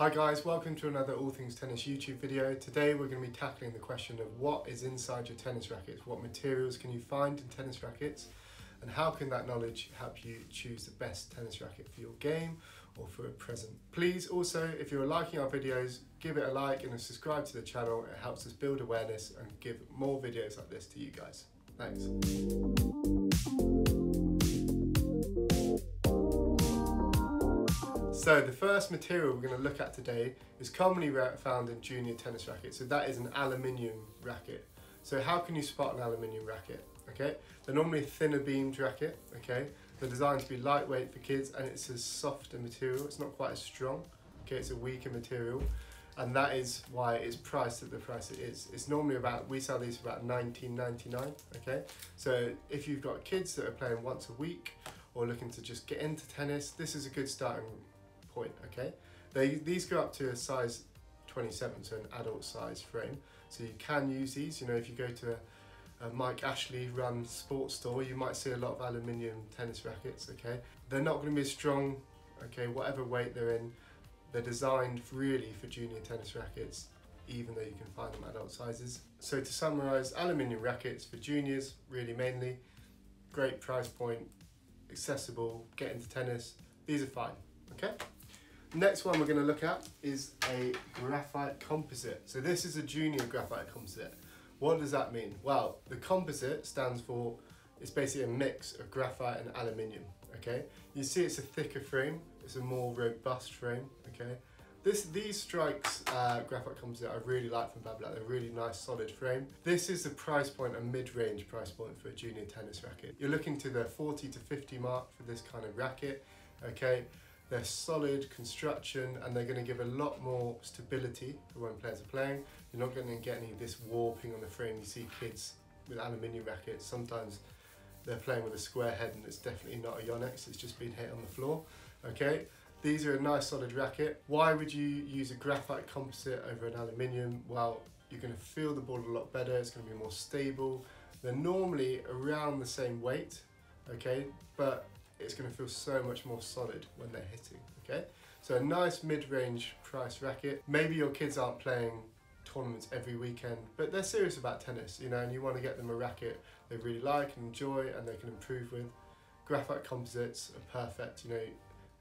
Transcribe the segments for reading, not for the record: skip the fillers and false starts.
Hi guys, welcome to another All Things Tennis YouTube video. Today we're going to be tackling the question of what is inside your tennis rackets, what materials can you find in tennis rackets, and how can that knowledge help you choose the best tennis racket for your game or for a present. Please also, if you're liking our videos, give it a like and subscribe to the channel. It helps us build awareness and give more videos like this to you guys. Thanks. So the first material we're going to look at today is commonly found in junior tennis rackets. So that is an aluminium racket. So how can you spot an aluminium racket? Okay, they're normally a thinner beamed racket. Okay, they're designed to be lightweight for kids, and it's a softer material. It's not quite as strong. Okay, it's a weaker material, and that is why it's priced at the price it is. It's normally we sell these for about $19.99. Okay, so if you've got kids that are playing once a week or looking to just get into tennis, this is a good starting point. Okay, these go up to a size 27, so an adult size frame. So you can use these. You know, if you go to a Mike Ashley run sports store, you might see a lot of aluminium tennis rackets. Okay, they're not going to be as strong. Okay, whatever weight they're in, they're designed really for junior tennis rackets, even though you can find them adult sizes. So to summarize, aluminium rackets for juniors, really mainly, great price point, accessible, get into tennis. These are fine. Okay. Next one we're going to look at is a graphite composite. So this is a junior graphite composite. What does that mean? Well, the composite stands for, it's basically a mix of graphite and aluminium. Okay, you see it's a thicker frame, it's a more robust frame. Okay, these strikes graphite composite I really like from Babolat. They're a really nice solid frame. This is the price point, a mid-range price point for a junior tennis racket. You're looking to the 40 to 50 mark for this kind of racket. Okay. They're solid construction, and they're going to give a lot more stability for when players are playing. You're not going to get any of this warping on the frame. You see kids with aluminium rackets, sometimes they're playing with a square head and it's definitely not a Yonex, it's just been hit on the floor. Okay, these are a nice solid racket. Why would you use a graphite composite over an aluminium? Well, you're going to feel the ball a lot better, it's going to be more stable. They're normally around the same weight, okay, but it's going to feel so much more solid when they're hitting. Okay, so a nice mid-range price racket. Maybe your kids aren't playing tournaments every weekend, but they're serious about tennis, you know, and you want to get them a racket they really like and enjoy and they can improve with. Graphite composites are perfect, you know,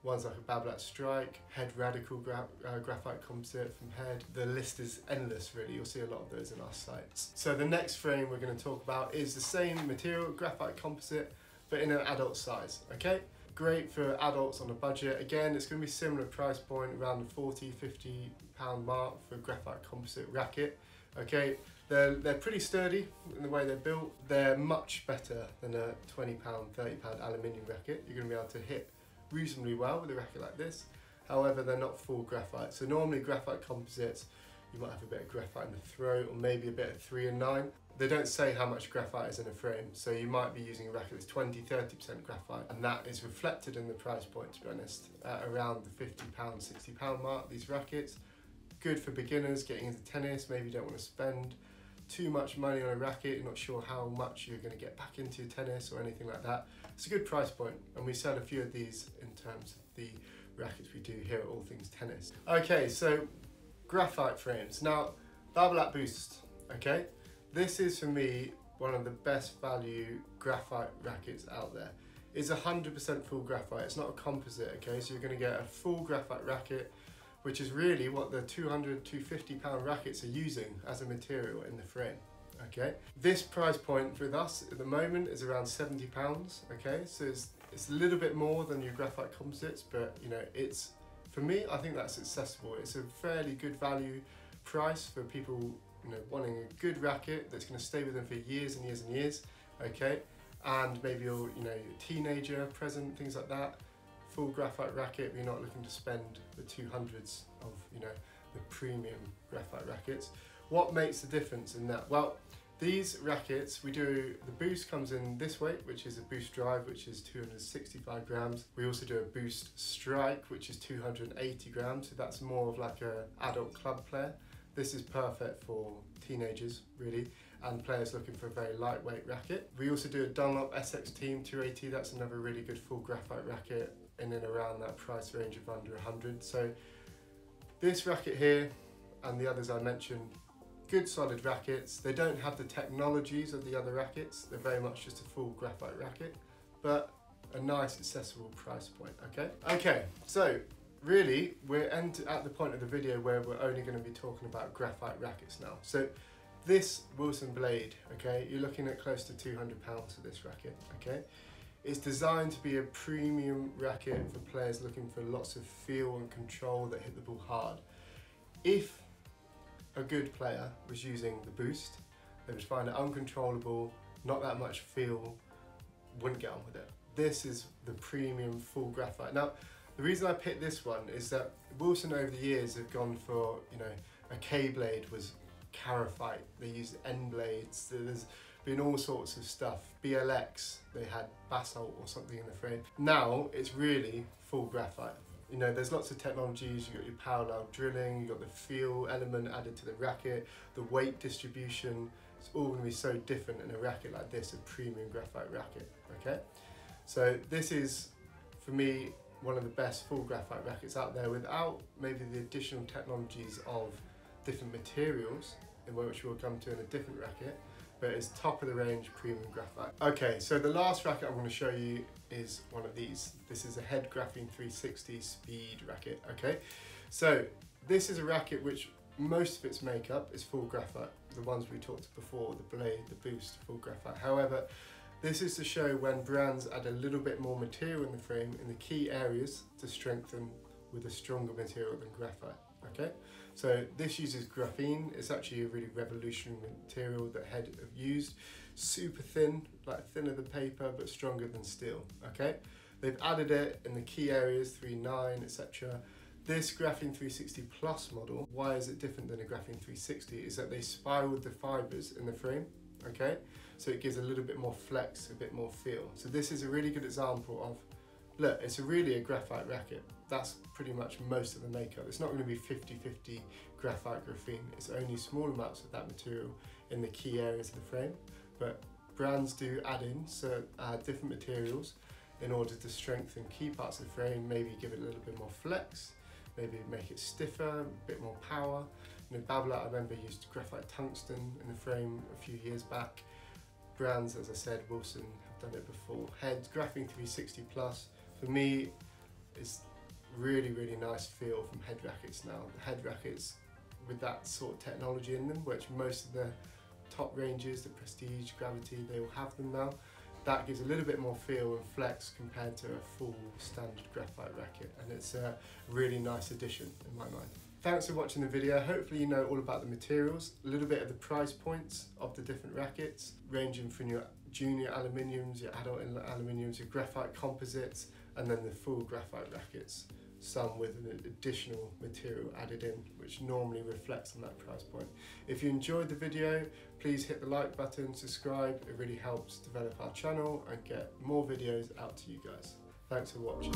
ones like a Babolat Strike, Head Radical graphite composite from Head. The list is endless really, you'll see a lot of those in our sites. So the next frame we're going to talk about is the same material, graphite composite, but in an adult size. Okay, great for adults on a budget. Again, it's going to be similar price point, around the 40, 50 pound mark for a graphite composite racket. Okay, they're pretty sturdy in the way they're built. They're much better than a 20 pound, 30 pound aluminium racket. You're going to be able to hit reasonably well with a racket like this. However, they're not full graphite. So normally graphite composites, you might have a bit of graphite in the throat or maybe a bit of 3 and 9. They don't say how much graphite is in a frame, so you might be using a racket that's 20–30% graphite, and that is reflected in the price point, to be honest, at around the £50, £60 mark. These rackets, good for beginners getting into tennis. Maybe you don't want to spend too much money on a racket, you're not sure how much you're going to get back into tennis or anything like that. It's a good price point, and we sell a few of these in terms of the rackets we do here at All Things Tennis. Okay, so graphite frames. Now, Babolat Boost, okay? This is for me one of the best value graphite rackets out there. It's 100% full graphite, it's not a composite, okay? So you're going to get a full graphite racket, which is really what the 200, 250 pound rackets are using as a material in the frame, okay? This price point with us at the moment is around £70, okay? So it's a little bit more than your graphite composites, but you know, it's, for me, I think that's accessible. It's a fairly good value price for people, you know, wanting a good racket that's going to stay with them for years and years and years, okay? And maybe you're, you know, a teenager, present, things like that. Full graphite racket, but you're not looking to spend the 200s of, you know, the premium graphite rackets. What makes the difference in that? Well, these rackets, the boost comes in this weight, which is a boost drive, which is 265 grams. We also do a boost strike, which is 280 grams. So that's more of like a adult club player. This is perfect for teenagers, really, and players looking for a very lightweight racket. We also do a Dunlop SX Team 280. That's another really good full graphite racket in and around that price range of under 100. So This racket here and the others I mentioned, good solid rackets. They don't have the technologies of the other rackets. They're very much just a full graphite racket, but a nice accessible price point, okay? Okay, so really we're at the point of the video where we're only going to be talking about graphite rackets now. So this Wilson blade, okay, you're looking at close to £200 for this racket, okay? It's designed to be a premium racket for players looking for lots of feel and control that hit the ball hard. If a good player was using the boost, they would find it uncontrollable, not that much feel, wouldn't get on with it. This is the premium full graphite. Now, the reason I picked this one is that Wilson over the years have gone for, you know, a K blade was Graphite, they used end blades, there's been all sorts of stuff. BLX, they had basalt or something in the frame. Now it's really full graphite. You know, there's lots of technologies. You've got your parallel drilling, you've got the feel element added to the racket, the weight distribution. It's all going to be so different in a racket like this, a premium graphite racket, okay? So this is, for me, one of the best full graphite rackets out there without maybe the additional technologies of different materials, in which we'll come to in a different racket, but it's top of the range premium graphite. Okay, so the last racket I'm going to show you is one of these. This is a Head Graphene 360 speed racket, okay? So this is a racket which most of its makeup is full graphite. The ones we talked before, the blade, the boost, full graphite. However, this is to show when brands add a little bit more material in the frame in the key areas to strengthen with a stronger material than graphite, okay? So this uses graphene. It's actually a really revolutionary material that Head have used. Super thin, like thinner than paper, but stronger than steel, okay? They've added it in the key areas, 3.9, etc. This Graphene 360 Plus model, why is it different than a Graphene 360, is that they spiraled the fibers in the frame, okay? So it gives a little bit more flex, a bit more feel. So this is a really good example of, look, it's really a graphite racket. That's pretty much most of the makeup. It's not going to be 50-50 graphite graphene. It's only small amounts of that material in the key areas of the frame. But brands do add in different materials in order to strengthen key parts of the frame, maybe give it a little bit more flex, maybe make it stiffer, a bit more power. You know, Babolat, I remember, used graphite tungsten in the frame a few years back. Brands, as I said, Wilson have done it before. Head Graphene 360 Plus, for me, is really, really nice feel from Head rackets now. The Head rackets with that sort of technology in them, which most of the top ranges, the Prestige, Gravity, they all have them now. That gives a little bit more feel and flex compared to a full standard graphite racket, and it's a really nice addition in my mind. Thanks for watching the video. Hopefully you know all about the materials, a little bit of the price points of the different rackets, ranging from your junior aluminiums, your adult aluminiums, your graphite composites, and then the full graphite rackets, some with an additional material added in, which normally reflects on that price point. If you enjoyed the video, please hit the like button, subscribe. It really helps develop our channel and get more videos out to you guys. Thanks for watching.